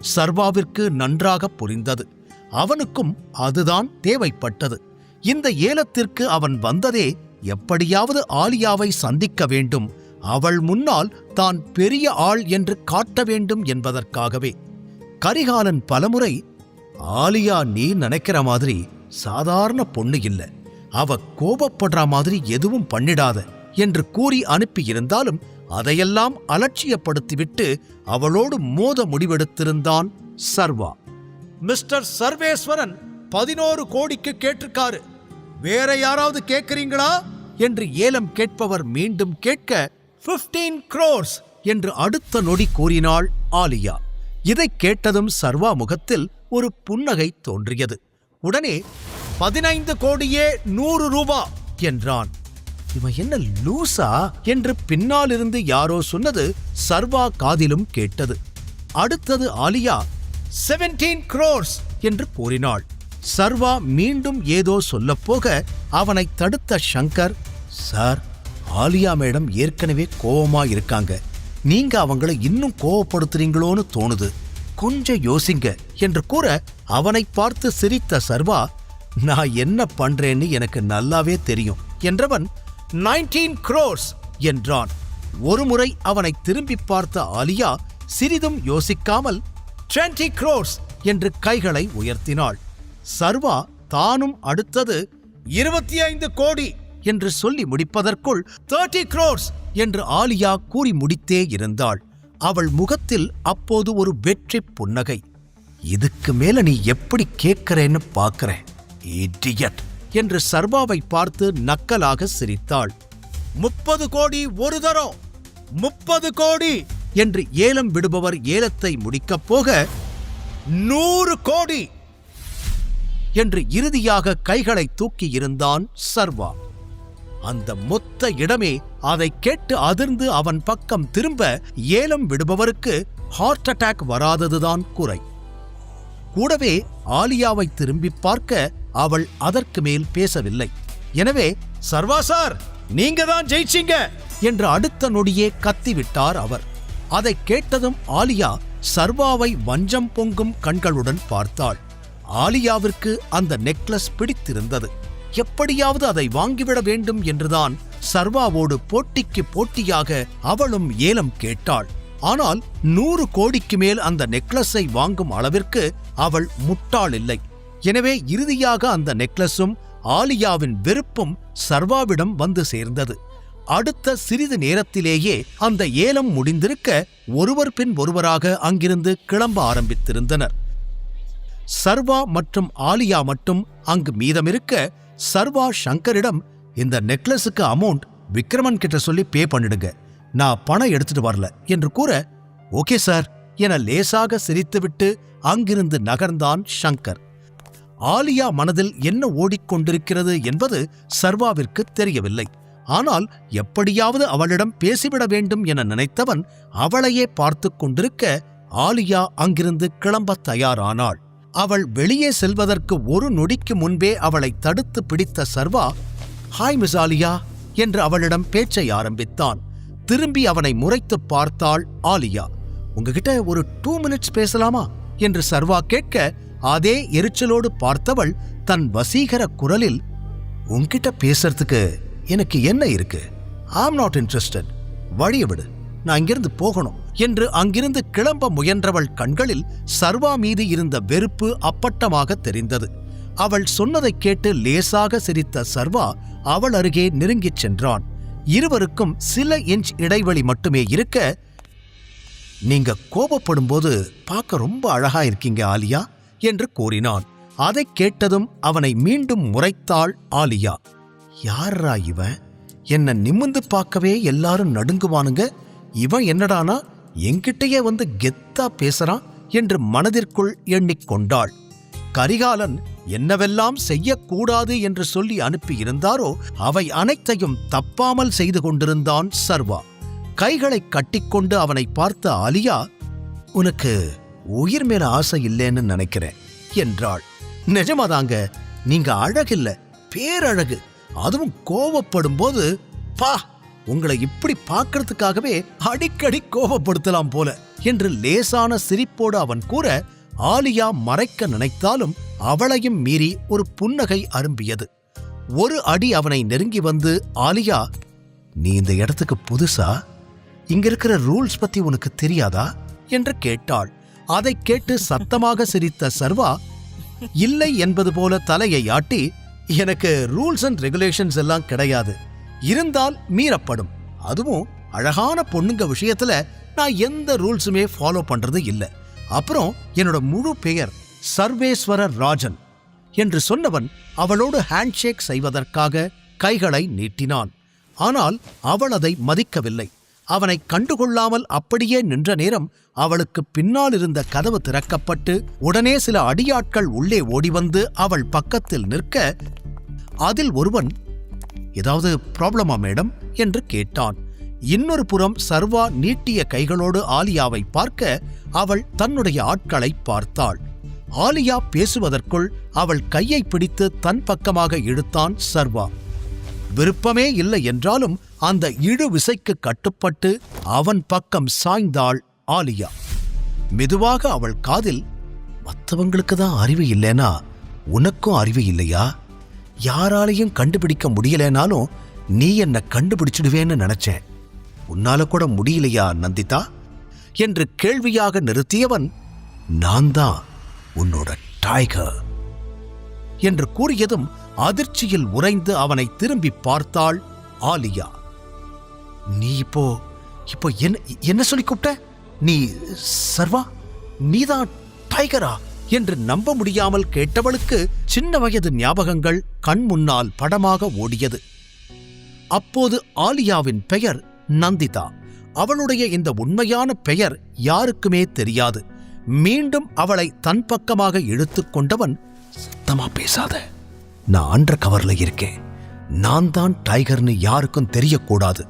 சர்வாவிற்கு நன்றாக புரிந்தது. அவனுக்கும் அதுதான் தேவைப்பட்டது. இந்த ஏலத்திற்கு அவன் வந்ததே எப்படியாவது ஆலியாவை சந்திக்க வேண்டும், அவள் முன்னால் தான் பெரிய ஆள் என்று காட்ட வேண்டும் என்பதற்காகவே. கரிகாலன் பலமுறை, ஆலியா நீ நினைக்கிற மாதிரி சாதாரண பொண்ணு இல்ல, அவ கோபப்படுற மாதிரி எதுவும் பண்ணிடாத என்று கூறி அனுப்பியிருந்தாலும் அதையெல்லாம் அலட்சியப்படுத்திவிட்டு அவளோடு மோத முடிவெடுத்திருந்தான் சர்வா. மிஸ்டர் சர்வேஸ்வரன் 11 கோடிக்கு கேட்டிருக்காரு, வேற யாராவது கேட்கிறீங்களா என்று ஏலம் கேட்பவர் மீண்டும் கேட்க 15 crores என்று அடுத்த நொடி கூறினாள் ஆலியா. இதைக் கேட்டதும் சர்வா முகத்தில் ஒரு புன்னகை தோன்றியது. உடனே 15 கோடியே 100 ரூபா என்றான். இவன் என்ன லூசா என்று பின்னாலிருந்து யாரோ சொன்னது சர்வா காதிலும் கேட்டது. அடுத்தது ஆலியா 17 crores என்று கூறினாள். சர்வா மீண்டும் ஏதோ சொல்லப்போக அவனை தடுத்த சங்கர், சார், ஆலியா மேடம் ஏற்கனவே கோவமா இருக்காங்க, நீங்க அவங்கள இன்னும் கோவப்படுத்துறீங்களோன்னு தோணுது, கொஞ்சம் யோசிங்க என்று கூற அவனை பார்த்து சிரித்த சர்வா, நான் என்ன பண்றேன்னு எனக்கு நல்லாவே தெரியும் என்றவன் 19 crores என்றான். ஒருமுறை அவனை திரும்பி பார்த்த ஆலியா சிறிதும் யோசிக்காமல் 20 crores என்று கைகளை உயர்த்தினாள். சர்வா தானும் அடுத்தது 25 கோடி என்று சொல்லி முடிப்பதற்குள் 30 crores என்று ஆலியா கூறி முடித்தே இருந்தாள். அவள் முகத்தில் அப்போது ஒரு வெற்றி புன்னகை. இதுக்கு மேல நீ எப்படி கேட்கிறேன்னு பார்க்கிறேன், இடியட் என்று சர்வாவை பார்த்து நக்கலாக சிரித்தாள். 30 கோடி ஒரு தரம், 30 கோடி என்று ஏலம் விடுபவர் ஏலத்தை முடிக்கப் போக 100 கோடி என்று இறுதியாக கைகளை தூக்கி இருந்தான் சர்வா. அந்த மொத்த இடமே அதை கேட்டு அதிர்ந்து அவன் பக்கம் திரும்ப ஏலம் விடுபவருக்கு ஹார்ட் அட்டாக் வராததுதான் குறை. கூடவே ஆலியாவை திரும்பி பார்க்க அவள் அதற்கு மேல் பேசவில்லை. எனவே, சர்வா சார், நீங்க தான் ஜெயிச்சீங்க என்று அடுத்த நொடியே கத்திவிட்டார் அவர். அதை கேட்டதும் ஆலியா சர்வாவை வஞ்சம் பொங்கும் கண்களுடன் பார்த்தாள். ஆலியாவிற்கு அந்த நெக்லஸ் பிடித்திருந்தது. எப்படியாவது அதை வாங்கிவிட வேண்டும் என்றுதான் சர்வாவோடு போட்டிக்கு போட்டியாக அவளும் ஏலம் கேட்டாள். ஆனால் 100 கோடிக்கு மேல் அந்த நெக்லஸை வாங்கும் அளவிற்கு அவள் முட்டாள் இல்லை. எனவே இறுதியாக அந்த நெக்லஸும் ஆலியாவின் வெறுப்பும் சர்வாவிடம் வந்து சேர்ந்தது. அடுத்த சிறிது நேரத்திலேயே அந்த ஏலம் முடிந்திருக்க ஒருவர் பின் ஒருவராக அங்கிருந்து கிளம்ப ஆரம்பித்திருந்தனர். சர்வா மற்றும் ஆலியா மட்டும் அங்கு மீதமிருக்க சர்வா சங்கரிடம், இந்த நெக்லஸுக்கு அமௌண்ட் விக்ரமன் கிட்ட சொல்லி பே பண்ணிடுங்க, நான் பணம் எடுத்துட்டு வரல என்று கூற, ஓகே சார் என லேசாக சிரித்துவிட்டு அங்கிருந்து நகர்ந்தான் சங்கர். ஆலியா மனதில் என்ன ஓடிக்கொண்டிருக்கிறது என்பது சர்வாவிற்கு தெரியவில்லை. ஆனால் எப்படியாவது அவளிடம் பேசிவிட வேண்டும் என நினைத்தவன் அவளையே பார்த்து கொண்டிருக்க ஆலியா அங்கிருந்து கிளம்ப தயாரானாள். அவள் வெளியே செல்வதற்கு ஒரு நொடிக்கு முன்பே அவளை தடுத்து பிடித்த சர்வா, ஹாய் மிஸ் ஆலியா என்று அவளிடம் பேச்சை ஆரம்பித்தான். திரும்பி அவனை முறைத்து பார்த்தாள் ஆலியா. உங்ககிட்ட ஒரு 2 minutes பேசலாமா என்று சர்வா கேட்க, அதே எரிச்சலோடு பார்த்தவள் தன் வசீகர குரலில், உன்கிட்ட பேசுறதுக்கு எனக்கு என்ன இருக்கு, ஐம் நாட் இன்ட்ரெஸ்டட், வழிய விடு, நான் இங்கிருந்து போகணும் என்று அங்கிருந்து கிளம்ப முயன்றவள் கண்களில் சர்வா மீது இருந்த வெறுப்பு அப்பட்டமாக தெரிந்தது. அவள் சொன்னதைக் கேட்டு லேசாக சிரித்த சர்வா அவள் அருகே நெருங்கிச் சென்றான். இருவருக்கும் சில இன்ச் இடைவெளி மட்டுமே இருக்க, நீங்க கோபப்படும்போது பார்க்க ரொம்ப அழகா இருக்கீங்க ஆலியா என்று கூறினான். அதைக் கேட்டதும் அவனை மீண்டும் முறைத்தாள் ஆலியா. யாரா இவன், என்ன நிமிர்ந்து பார்க்கவே எல்லாரும் நடுங்குவானுங்க, இவன் என்னடானா என்கிட்டயே வந்து கெத்தா பேசுறான் என்று மனதிற்குள் எண்ணிக்கொண்டாள். கரிகாலன் என்னவெல்லாம் செய்யக்கூடாது என்று சொல்லி அனுப்பியிருந்தாரோ அவை அனைத்தையும் தப்பாமல் செய்து கொண்டிருந்தான் சர்வா. கைகளை கட்டிக்கொண்டு அவனை பார்த்த ஆலியா, உனக்கு உயிர் மேல ஆசை இல்லைன்னு நினைக்கிறேன் என்றாள். நிஜமாதாங்க, நீங்க அழகில்ல, பேரழகு, அதுவும் கோவப்படும் போது பா உங்களை இப்படி பார்க்கறதுக்காகவே அடிக்கடி கோபப்படுத்தலாம் போல என்று லேசான சிரிப்போடு அவன் கூற, ஆலியா மறைக்க நினைத்தாலும் அவளையும் மீறி ஒரு புன்னகை அரும்பியது. ஒரு அடி அவனை நெருங்கி வந்து, ஆலியா, நீ இந்த இடத்துக்கு புதுசா? இங்க இருக்கிற ரூல்ஸ் பத்தி உனக்கு தெரியாதா என்று கேட்டாள். அதை கேட்டு சத்தமாக சிரித்த சர்வா இல்லை என்பது போல தலையை ஆட்டி, எனக்கு ரூல்ஸ் அண்ட் ரெகுலேஷன்ஸ் எல்லாம் கிடையாது, இருந்தால் மீறப்படும். அதுவும் அழகான பொண்ணுங்க விஷயத்துல நான் எந்த ரூல்ஸுமே ஃபாலோ பண்றது இல்லை. அப்புறம் என்னோட முழு பெயர் சர்வேஸ்வர ராஜன் என்று சொன்னவன் அவளோடு ஹேண்ட்ஷேக் செய்வதற்காக கைகளை நீட்டினான். ஆனால் அவள் அதை மதிக்கவில்லை. அவனை கண்டுகொள்ளாமல் அப்படியே நின்ற நேரம் அவளுக்கு பின்னால் இருந்த கதவு திறக்கப்பட்டு உடனே சில அடியாட்கள் உள்ளே ஓடிவந்து அவள் பக்கத்தில் நிற்க, அதில் ஒருவன், ஏதாவது ப்ராப்ளமா மேடம் என்று கேட்டான். இன்னொரு புறம் சர்வா நீட்டிய கைகளோடு ஆலியாவை பார்க்க அவள் தன்னுடைய ஆட்களை பார்த்தாள். ஆலியா பேசுவதற்குள் அவள் கையை பிடித்து தன் பக்கமாக இழுத்தான் சர்வா. விருப்பமே இல்லை என்றாலும் அந்த இழு விசைக்கு கட்டுப்பட்டு அவன் பக்கம் சாய்ந்தாள் ஆலியா. மெதுவாக அவள் காதில், மற்றவங்களுக்கு தான் அறிவு இல்லைனா உனக்கும் அறிவு இல்லையா? யாராலையும் கண்டுபிடிக்க முடியலனாலும் நீ என்ன கண்டுபிடிச்சிடுவேன்னு நினைச்சேன், உன்னால கூட முடியலையா நந்திதா என்று கேள்வியாக நிறுத்தியவன், நான் தான் உன்னோட டைகர் என்று கூறியதும் அதிர்ச்சியில் உறைந்து அவனை திரும்பி பார்த்தாள் ஆலியா. நீ இப்போ என்ன சொல்லி கூப்பிட்ட? நீ சர்வா, நீதான் டைகரா என்று நம்ப முடியாமல் கேட்டவளுக்கு சின்ன வயது ஞாபகங்கள் கண் முன்னால் படமாக ஓடியது. அப்போது ஆலியாவின் பெயர் நந்திதா. அவளுடைய இந்த உண்மையான பெயர் யாருக்குமே தெரியாது. மீண்டும் அவளை தன் பக்கமாக இழுத்துக் கொண்டவன், சத்தமா பேசாத, நான் அண்டர் கவர்ல இருக்கேன், நான் தான் டைகர்னு யாருக்கும் தெரியக்கூடாது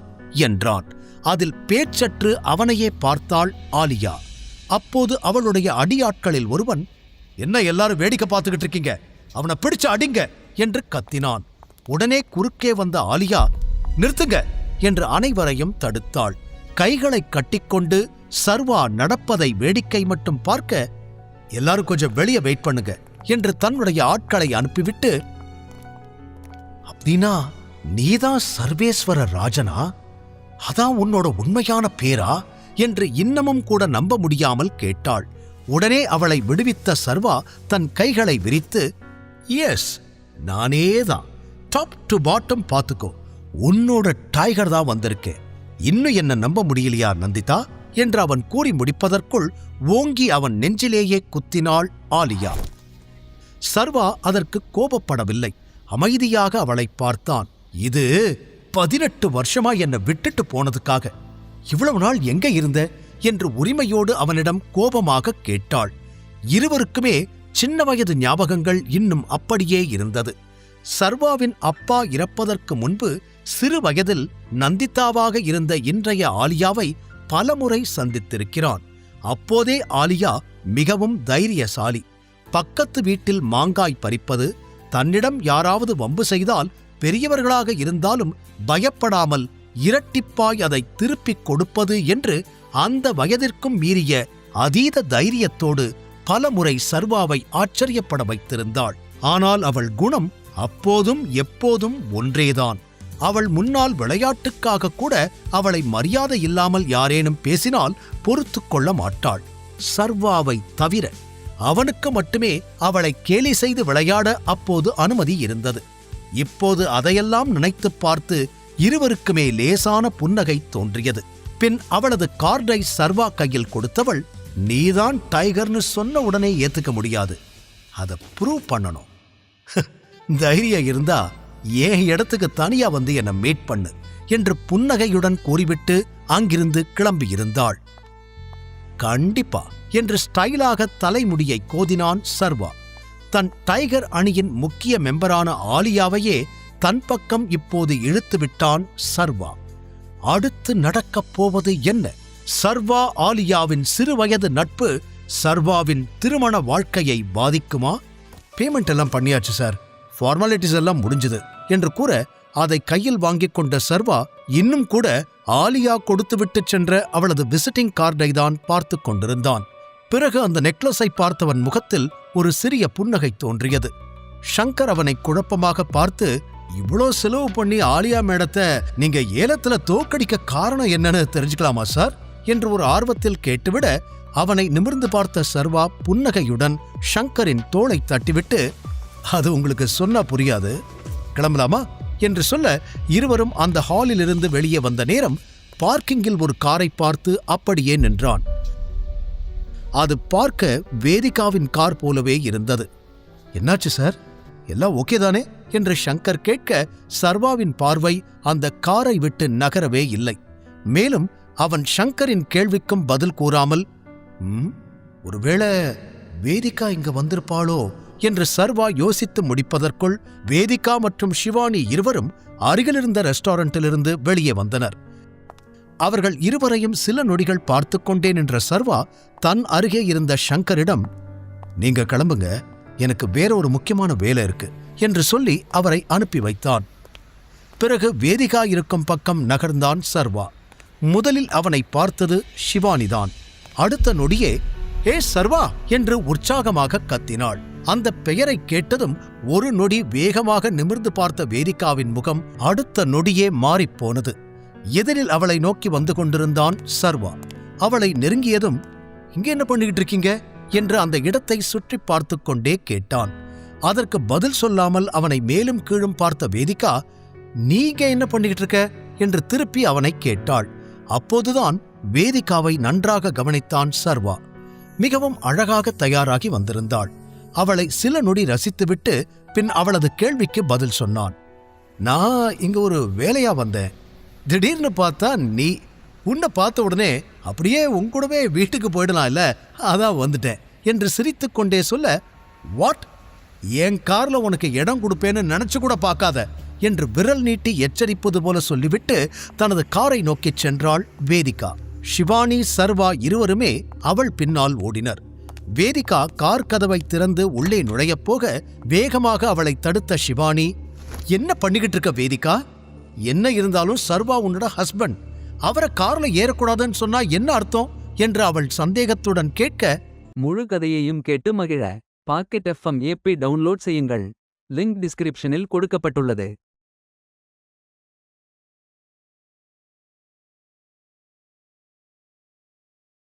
என்றான். அதில் பேச்சற்று அவனையே பார்த்தாள் ஆலியா. அப்போது அவளுடைய அடியாட்களில் ஒருவன், என்ன எல்லாரும் வேடிக்கை பார்த்துக்கிட்டு இருக்கீங்க, அவனை பிடிச்சு அடிங்க என்று கத்தினான். உடனே குறுக்கே வந்த ஆலியா, நிறுத்துங்க என்று அனைவரையும் தடுத்தாள். கைகளை கட்டிக்கொண்டு சர்வா நடப்பதை வேடிக்கை மட்டும் பார்க்க, எல்லாரும் கொஞ்சம் வெளியே வெயிட் பண்ணுங்க என்று தன்னுடைய ஆட்களை அனுப்பிவிட்டு, அப்படின்னா நீதான் சர்வேஸ்வர ராஜனா? அதான் உன்னோட உண்மையான பேரா என்று இன்னமும் கூட நம்ப முடியாமல் கேட்டாள். உடனே அவளை விடுவித்த சர்வா தன் கைகளை விரித்து, எஸ், நானேதான், டாப் டு பாட்டம் பார்த்துக்கோ, உன்னோட டைகர் தான் வந்திருக்கேன், இன்னும் என்ன நம்ப முடியலையா நந்திதா என்று அவன் கூறி முடிப்பதற்குள் ஓங்கி அவன் நெஞ்சிலேயே குத்தினாள் ஆலியா. சர்வா அதற்கு கோபப்படவில்லை. அமைதியாக அவளை பார்த்தான். இது 18 வருஷமா என்னை விட்டுட்டு போனதுக்காக இவ்வளவு நாள் எங்க இருந்த என்று உரிமையோடு அவனிடம் கோபமாக கேட்டாள். இருவருக்குமே சின்ன வயது ஞாபகங்கள் இன்னும் அப்படியே இருந்தது. சர்வாவின் அப்பா இறப்பதற்கு முன்பு சிறு வயதில் நந்திதாவாக இருந்த இன்றைய ஆலியாவை பலமுறை சந்தித்திருக்கிறான். அப்போதே ஆலியா மிகவும் தைரியசாலி. பக்கத்து வீட்டில் மாங்காய் பறிப்பது, தன்னிடம் யாராவது வம்பு செய்தால் பெரியவர்களாக இருந்தாலும் பயப்படாமல் இரட்டிப்பாய் அதை திருப்பிக் கொடுப்பது என்று அந்த வயதிற்கும் மீறிய அதீத தைரியத்தோடு பலமுறை சர்வாவை ஆச்சரியப்பட வைத்திருந்தாள். ஆனால் அவள் குணம் அப்போதும் எப்போதும் ஒன்றேதான். அவள் முன்னால் விளையாட்டுக்காக கூட அவளை மரியாதை இல்லாமல் யாரேனும் பேசினால் பொறுத்து கொள்ள மாட்டாள். சர்வாவை தவிர அவனுக்கு மட்டுமே அவளை கேலி செய்து விளையாட அப்போது அனுமதி இருந்தது. இப்போது அதையெல்லாம் நினைத்துப் பார்த்து இருவருக்குமே லேசான புன்னகை தோன்றியது. பின் அவளது கார்டை சர்வா கையில் கொடுத்தவள், நீதான் டைகர்னு சொன்ன உடனே ஏத்துக்க முடியாது, அதை ப்ரூவ் பண்ணணும். தைரியம் இருந்தா ஏன் இடத்துக்கு தனியா வந்து என்னை மீட் பண்ணு என்று புன்னகையுடன் கூறிவிட்டு அங்கிருந்து கிளம்பியிருந்தாள். கண்டிப்பா என்று ஸ்டைலாக தலைமுடியை கோதினான் சர்வா. தன் டைகர் அணியின் முக்கிய மெம்பரான ஆலியாவையே தன் பக்கம் இப்போது இழுத்துவிட்டான் சர்வா. அடுத்து நடக்கப் போவது என்ன? சர்வா ஆலியாவின் சிறுவயது நட்பு சர்வாவின் திருமண வாழ்க்கையை பாதிக்குமா? பேமெண்ட் எல்லாம் பண்ணியாச்சு சார், ஃபார்மாலிட்டிஸ் எல்லாம் முடிஞ்சது என்று கூற அதை கையில் வாங்கிக் கொண்ட சர்வா இன்னும் கூட ஆலியா கொடுத்துவிட்டு சென்ற அவளது விசிட்டிங் கார்டை தான் பார்த்து கொண்டிருந்தான். பிறகு அந்த நெக்லஸை பார்த்தவன் முகத்தில் ஒரு சிறிய புன்னகை தோன்றியது. ஷங்கர் அவனை குழப்பமாக பார்த்து, இவ்வளோ செலவு பண்ணி ஆலியா மேடத்தை நீங்க ஏலத்துல தோக்கடிக்க காரணம் என்னன்னு தெரிஞ்சுக்கலாமா சார் என்று ஒரு ஆர்வத்தில் கேட்டுவிட, அவனை நிமிர்ந்து பார்த்த சர்வா புன்னகையுடன் ஷங்கரின் தோளை தட்டிவிட்டு, அது உங்களுக்கு சொன்னா புரியாது, கிளம்பலாமா என்று சொல்ல, இருவரும் அந்த ஹாலிலிருந்து வெளியே வந்த நேரம் பார்க்கிங்கில் ஒரு காரை பார்த்து அப்படியே நின்றான். அது பார்க்க வேதிகாவின் கார் போலவே இருந்தது. என்னாச்சு சார், எல்லாம் ஓகே தானே என்று ஷங்கர் கேட்க, சர்வாவின் பார்வை அந்த காரை விட்டு நகரவே இல்லை. மேலும் அவன் ஷங்கரின் கேள்விக்கும் பதில் கூறாமல், ஒருவேளை வேதிகா இங்க வந்திருப்பாளோ என்று சர்வா யோசித்து முடிப்பதற்குள் வேதிகா மற்றும் ஷிவானி இருவரும் அருகிலிருந்த ரெஸ்டாரண்டிலிருந்து வெளியே வந்தனர். அவர்கள் இருவரையும் சில நொடிகள் பார்த்து கொண்டே நின்ற சர்வா தன் அருகே இருந்த ஷங்கரிடம், நீங்க கிளம்புங்க, எனக்கு வேற ஒரு முக்கியமான வேலை இருக்கு என்று சொல்லி அவரை அனுப்பி வைத்தான். பிறகு வேதிகா இருக்கும் பக்கம் நகர்ந்தான் சர்வா. முதலில் அவனை பார்த்தது ஷிவானிதான். அடுத்த நொடியே, ஏ சர்வா என்று உற்சாகமாக கத்தினாள். அந்த பெயரை கேட்டதும் ஒரு நொடி வேகமாக நிமிர்ந்து பார்த்த வேதிகாவின் முகம் அடுத்த நொடியே மாறிப்போனது. எதிரில் அவளை நோக்கி வந்து கொண்டிருந்தான் சர்வா. அவளை நெருங்கியதும், இங்கே என்ன பண்ணிக்கிட்டு இருக்கீங்க என்று அந்த இடத்தை சுற்றி பார்த்து கொண்டே கேட்டான். அதற்கு பதில் சொல்லாமல் அவனை மேலும் கீழும் பார்த்த வேதிகா, நீங்க என்ன பண்ணிக்கிட்டு இருக்க என்று திருப்பி அவனை கேட்டாள். அப்போதுதான் வேதிகாவை நன்றாக கவனித்தான் சர்வா. மிகவும் அழகாக தயாராகி வந்திருந்தாள். அவளை சில நொடி ரசித்துவிட்டு பின் அவளது கேள்விக்கு பதில் சொன்னான். நான் இங்க ஒரு வேலையா வந்தேன், திடீர்னு பார்த்தா நீ, உன்னை பார்த்த உடனே அப்படியே உங்கூடவே வீட்டுக்கு போயிடலாம் இல்ல, அதான் வந்துட்டேன் என்று சிரித்து கொண்டே சொல்ல, வாட், என் கார்ல உனக்கு இடம் கொடுப்பேன்னு நினைச்சு கூட பார்க்காத என்று விரல் நீட்டி எச்சரிப்பது போல சொல்லிவிட்டு தனது காரை நோக்கிச் சென்றாள் வேதிகா. ஷிவானி சர்வா இருவருமே அவள் பின்னால் ஓடினர். வேதிகா கார் கதவை திறந்து உள்ளே நுழையப் போக வேகமாக அவளை தடுத்த ஷிவானி, என்ன பண்ணிக்கிட்டு இருக்க வேதிகா? என்ன இருந்தாலும் சர்வா உன்னோட ஹஸ்பண்ட், அவரை கார்ல ஏறக்கூடாதுன்னு சொன்னா என்ன அர்த்தம் என்று அவள் சந்தேகத்துடன் கேட்க, முழு கதையையும் கேட்டு மகிழ பாக்கெட் FM ஆப்பை டவுன்லோட் செய்யுங்கள். லிங்க் டிஸ்கிரிப்ஷனில் கொடுக்கப்பட்டுள்ளது.